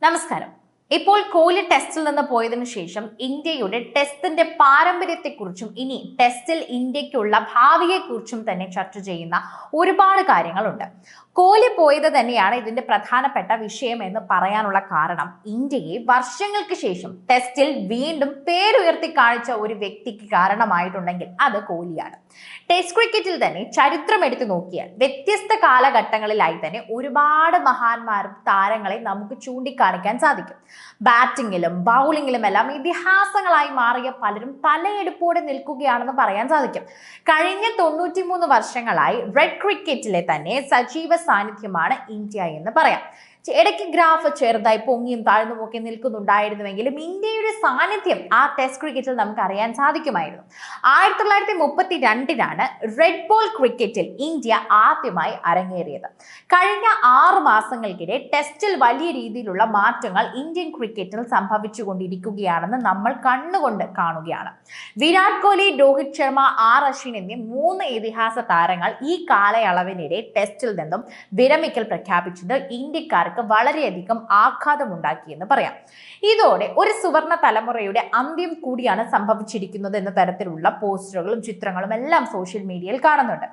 നമസ്കാരം. ഇപ്പോൾ കോഹ്ലി ടെസ്റ്റിൽ നിന്ന് പോയതിനു ശേഷം ഇന്ത്യയുടെ ടെസ്റ്റിന്റെ പാരമ്പര്യത്തെക്കുറിച്ചും ഇനി ടെസ്റ്റിൽ ഇന്ത്യക്കുള്ള ഭാവിയെക്കുറിച്ചും തന്നെ ചർച്ച ചെയ്യുന്ന ഒരുപാട് കാര്യങ്ങളുണ്ട്. കോഹ്ലി പോയത് തന്നെയാണ് ഇതിന്റെ പ്രധാനപ്പെട്ട വിഷയം എന്ന് പറയാനുള്ള കാരണം, ഇന്ത്യയെ വർഷങ്ങൾക്ക് ശേഷം ടെസ്റ്റിൽ വീണ്ടും പേരുയർത്തി കാണിച്ച ഒരു വ്യക്തിക്ക് കാരണമായിട്ടുണ്ടെങ്കിൽ അത് കോഹ്ലിയാണ്. ടെസ്റ്റ് ക്രിക്കറ്റിൽ തന്നെ ചരിത്രം എടുത്തു നോക്കിയാൽ വ്യത്യസ്ത കാലഘട്ടങ്ങളിലായി തന്നെ ഒരുപാട് മഹാന്മാരും താരങ്ങളെ നമുക്ക് ചൂണ്ടിക്കാണിക്കാൻ സാധിക്കും. ബാറ്റിങ്ങിലും ബൗളിങ്ങിലും എല്ലാം ഇതിഹാസങ്ങളായി മാറിയ പലരും തലയെടുപ്പോടെ നിൽക്കുകയാണെന്ന് പറയാൻ സാധിക്കും. കഴിഞ്ഞ 93 വർഷങ്ങളായി റെഡ് ക്രിക്കറ്റിലെ തന്നെ സജീവ സാന്നിധ്യമാണ് ഇന്ത്യ എന്ന് പറയാം. ഇടയ്ക്ക് ഗ്രാഫ് ചെറുതായി പൊങ്ങിയും താഴ്ന്നുമൊക്കെ നിൽക്കുന്നുണ്ടായിരുന്നുവെങ്കിലും ഇന്ത്യയുടെ സാന്നിധ്യം ആ ടെസ്റ്റ് ക്രിക്കറ്റിൽ നമുക്ക് അറിയാൻ സാധിക്കുമായിരുന്നു. 1932 റെഡ് ബോൾ ക്രിക്കറ്റിൽ ഇന്ത്യ ആദ്യമായി അരങ്ങേറിയത്. കഴിഞ്ഞ 6 മാസങ്ങൾക്കിടെ ടെസ്റ്റിൽ വലിയ രീതിയിലുള്ള മാറ്റങ്ങൾ ഇന്ത്യൻ ക്രിക്കറ്റിൽ സംഭവിച്ചുകൊണ്ടിരിക്കുകയാണെന്ന് നമ്മൾ കണ്ണുകൊണ്ട് കാണുകയാണ്. വിരാട് കോഹ്ലി, രോഹിത് ശർമ്മ, ആർ അശ്വിൻ എന്നീ 3 ഇതിഹാസ താരങ്ങൾ ഈ കാലയളവിനിടെ ടെസ്റ്റിൽ നിന്നും വിരമിക്കൽ പ്രഖ്യാപിച്ചത് ഇന്ത്യക്കാർക്ക് വളരെയധികം ആഘാതമുണ്ടാക്കി എന്ന് പറയാം. ഇതോടെ ഒരു സുവർണ തലമുറയുടെ അന്ത്യം കൂടിയാണ് സംഭവിച്ചിരിക്കുന്നത് എന്ന തരത്തിലുള്ള പോസ്റ്ററുകളും ചിത്രങ്ങളും എല്ലാം സോഷ്യൽ മീഡിയയിൽ കാണുന്നുണ്ട്.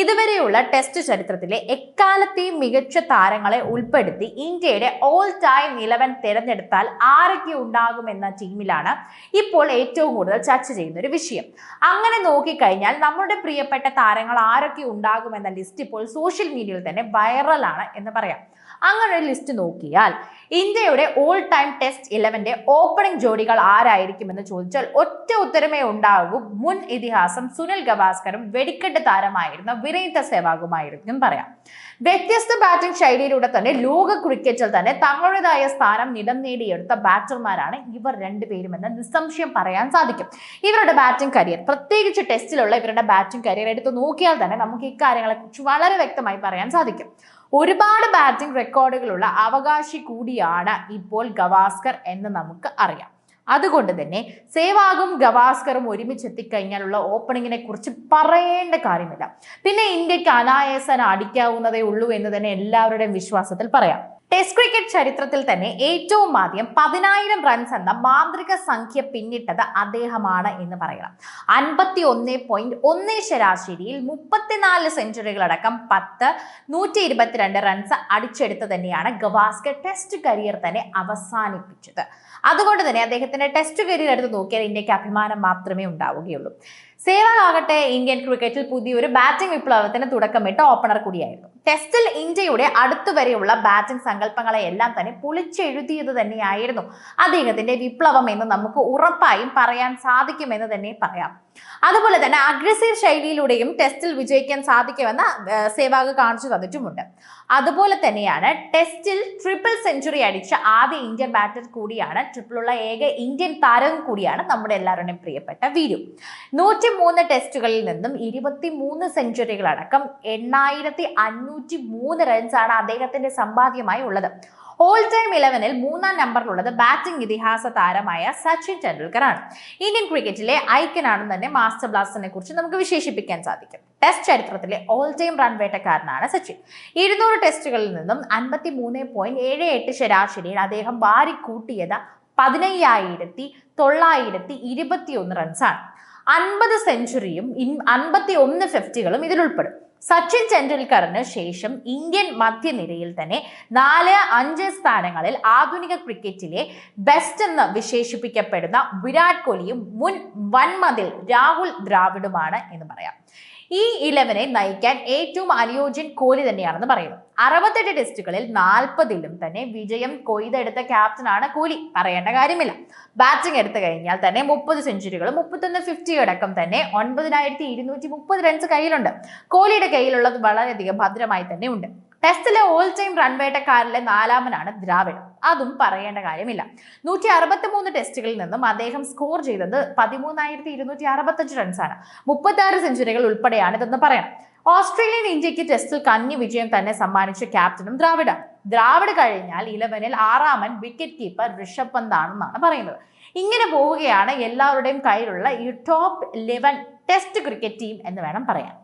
ഇതുവരെയുള്ള ടെസ്റ്റ് ചരിത്രത്തിലെ എക്കാലത്തെയും മികച്ച താരങ്ങളെ ഉൾപ്പെടുത്തി ഇന്ത്യയുടെ ഓൾ ടൈം 11 തിരഞ്ഞെടുത്താൽ ആരൊക്കെ ഉണ്ടാകുമെന്ന ടീമിലാണ് ഇപ്പോൾ ഏറ്റവും കൂടുതൽ ചർച്ച ചെയ്യുന്ന ഒരു വിഷയം. അങ്ങനെ നോക്കിക്കഴിഞ്ഞാൽ നമ്മുടെ പ്രിയപ്പെട്ട താരങ്ങൾ ആരൊക്കെ ഉണ്ടാകുമെന്ന ലിസ്റ്റ് ഇപ്പോൾ സോഷ്യൽ മീഡിയയിൽ തന്നെ വൈറലാണ് എന്ന് പറയാം. അങ്ങനെ ഒരു ലിസ്റ്റ് നോക്കിയാൽ ഇന്ത്യയുടെ ഓൾ ടൈം ടെസ്റ്റ് 11 ഓപ്പണിംഗ് ജോഡികൾ ആരായിരിക്കുമെന്ന് ചോദിച്ചാൽ ഒറ്റ ഉത്തരമേ ഉണ്ടാകൂ. മുൻ ഇതിഹാസം സുനിൽ ഗവാസ്കറും വെടിക്കെട്ട് താരമായിരുന്ന വീരേന്ദർ സെവാഗുമായിരിക്കും പറയാം. വ്യത്യസ്ത ബാറ്റിംഗ് ശൈലിയിലൂടെ തന്നെ ലോക ക്രിക്കറ്റിൽ തന്നെ തങ്ങളുടേതായ സ്ഥാനം ഇടം നേടിയെടുത്ത ബാറ്റർമാരാണ് ഇവർ രണ്ടുപേരുമെന്ന് നിസ്സംശയം പറയാൻ സാധിക്കും. ഇവരുടെ ബാറ്റിംഗ് കരിയർ, പ്രത്യേകിച്ച് ടെസ്റ്റിലുള്ള ഇവരുടെ ബാറ്റിംഗ് കരിയർ എടുത്ത് നോക്കിയാൽ തന്നെ നമുക്ക് ഇക്കാര്യങ്ങളെ കുറിച്ച് വളരെ വ്യക്തമായി പറയാൻ സാധിക്കും. ഒരുപാട് ബാറ്റിംഗ് റെക്കോർഡുകളുള്ള അവകാശി കൂടിയാണ് ഇപ്പോൾ ഗവാസ്കർ എന്ന് നമുക്ക് അറിയാം. അതുകൊണ്ട് തന്നെ സേവാഗും ഗവാസ്കറും ഒരുമിച്ച് എത്തിക്കഴിഞ്ഞാലുള്ള ഓപ്പണിങ്ങിനെ കുറിച്ച് പറയേണ്ട കാര്യമില്ല. പിന്നെ ഇന്ത്യക്ക് അനായാസന അടിക്കാവുന്നതേ ഉള്ളൂ എന്ന് തന്നെ എല്ലാവരുടെയും വിശ്വാസത്തിൽ പറയാം. ടെസ്റ്റ് ക്രിക്കറ്റ് ചരിത്രത്തിൽ തന്നെ ഏറ്റവും ആദ്യം 10,000 റൺസ് എന്ന മാന്ത്രിക സംഖ്യ പിന്നിട്ടത് അദ്ദേഹമാണ് എന്ന് പറയണം. 51.1 ശരാശരിയിൽ 34 സെഞ്ചുറികളടക്കം 122 റൺസ് അടിച്ചെടുത്ത് തന്നെയാണ് ഗവാസ്കർ ടെസ്റ്റ് കരിയർ തന്നെ അവസാനിപ്പിച്ചത്. അതുകൊണ്ട് തന്നെ അദ്ദേഹത്തിന്റെ ടെസ്റ്റ് കരിയർ എടുത്ത് നോക്കിയാൽ ഇന്ത്യക്ക് അഭിമാനം മാത്രമേ ഉണ്ടാവുകയുള്ളൂ. സേവാഗ് ആകട്ടെ ഇന്ത്യൻ ക്രിക്കറ്റിൽ പുതിയൊരു ബാറ്റിംഗ് വിപ്ലവത്തിന് തുടക്കമിട്ട ഓപ്പണർ കൂടിയായിരുന്നു. ടെസ്റ്റിൽ ഇന്ത്യയുടെ അടുത്തുവരെയുള്ള ബാറ്റിംഗ് സങ്കല്പങ്ങളെ എല്ലാം തന്നെ പൊളിച്ചെഴുതിയത് തന്നെയായിരുന്നു അദ്ദേഹത്തിന്റെ വിപ്ലവം എന്ന് നമുക്ക് ഉറപ്പായും പറയാൻ സാധിക്കുമെന്ന് തന്നെ പറയാം. അതുപോലെ തന്നെ അഗ്രസീവ് ശൈലിയിലൂടെയും ടെസ്റ്റിൽ വിജയിക്കാൻ സാധിക്കുമെന്ന് സേവാഗ് കാണിച്ചു തന്നിട്ടുമുണ്ട്. അതുപോലെ തന്നെയാണ് ടെസ്റ്റിൽ ട്രിപ്പിൾ സെഞ്ചുറി അടിച്ച ആദ്യ ഇന്ത്യൻ ബാറ്റർ കൂടിയാണ്, ട്രിപ്പിളുള്ള ഏക ഇന്ത്യൻ താരവും കൂടിയാണ് നമ്മുടെ എല്ലാവരുടെയും പ്രിയപ്പെട്ട വീരു. 103 ടെസ്റ്റുകളിൽ നിന്നും 23 സെഞ്ചുറികളടക്കം 8,503 റൺസാണ് അദ്ദേഹത്തിന്റെ സമ്പാദ്യമായി ഉള്ളത്. ഓൾ ടൈം 11 3-ാം നമ്പറിലുള്ളത് ബാറ്റിംഗ് ഇതിഹാസ താരമായ സച്ചിൻ ടെണ്ടുൽക്കർ ആണ്. ഇന്ത്യൻ ക്രിക്കറ്റിലെ ഐക്കനാണെന്ന് തന്നെ മാസ്റ്റർ ബ്ലാസ്റ്ററിനെ കുറിച്ച് നമുക്ക് വിശേഷിപ്പിക്കാൻ സാധിക്കും. ടെസ്റ്റ് ചരിത്രത്തിലെ ഓൾ ടൈം റൺ വേട്ടക്കാരനാണ് സച്ചിൻ. 200 ടെസ്റ്റുകളിൽ നിന്നും 53.78 ശരാശരിയിൽ അദ്ദേഹം വാരിക്കൂട്ടിയത് 15,921 റൺസാണ്. 50 സെഞ്ചുറിയും 51 ഫിഫ്റ്റികളും ഇതിലുൾപ്പെടും. സച്ചിൻ ടെണ്ടുൽക്കറിന് ശേഷം ഇന്ത്യൻ മധ്യനിരയിൽ തന്നെ 4-5 സ്ഥാനങ്ങളിൽ ആധുനിക ക്രിക്കറ്റിലെ ബെസ്റ്റ് എന്ന് വിശേഷിപ്പിക്കപ്പെടുന്ന വിരാട് കോഹ്ലിയും മുൻ വൻമതിൽ രാഹുൽ ദ്രാവിഡുമാണ് എന്ന് പറയാം. ഈ 11 നയിക്കാൻ ഏറ്റവും അനുയോജ്യൻ കോഹ്ലി തന്നെയാണെന്ന് പറയുന്നു. 68 ടെസ്റ്റുകളിൽ 40ലും തന്നെ വിജയം കൊയ്തെടുത്ത ക്യാപ്റ്റനാണ് കോഹ്ലി, പറയേണ്ട കാര്യമില്ല. ബാറ്റിംഗ് എടുത്തു കഴിഞ്ഞാൽ തന്നെ 30 സെഞ്ചുറികളും 31 ഫിഫ്റ്റി അടക്കം തന്നെ 9,230 റൺസ് കയ്യിലുണ്ട്. കോഹ്ലിയുടെ കയ്യിലുള്ളത് വളരെയധികം ഭദ്രമായി തന്നെ ഉണ്ട്. ടെസ്റ്റിലെ ഓൾ ടൈം റൺ വേട്ടക്കാരിലെ 4-ാമനാണ് ദ്രാവിഡ്, അതും പറയേണ്ട കാര്യമില്ല. 163 ടെസ്റ്റുകളിൽ നിന്നും അദ്ദേഹം സ്കോർ ചെയ്തത് 13,265 റൺസാണ്. 36 സെഞ്ചുറികൾ ഉൾപ്പെടെയാണ് ഇതെന്ന് പറയണം. ഓസ്ട്രേലിയൻ ഇന്ത്യക്ക് ടെസ്റ്റിൽ കന്നി വിജയം തന്നെ സമ്മാനിച്ച ക്യാപ്റ്റനും ദ്രാവിഡാണ്. ദ്രാവിഡ് കഴിഞ്ഞാൽ 11-ൽ 6-ാമൻ വിക്കറ്റ് കീപ്പർ ഋഷഭ് പന്ത് ആണെന്നാണ് പറയുന്നത്. ഇങ്ങനെ പോവുകയാണ് എല്ലാവരുടെയും കയ്യിലുള്ള ഈ ടോപ്പ് 11 ടെസ്റ്റ് ക്രിക്കറ്റ് ടീം എന്ന് വേണം പറയാൻ.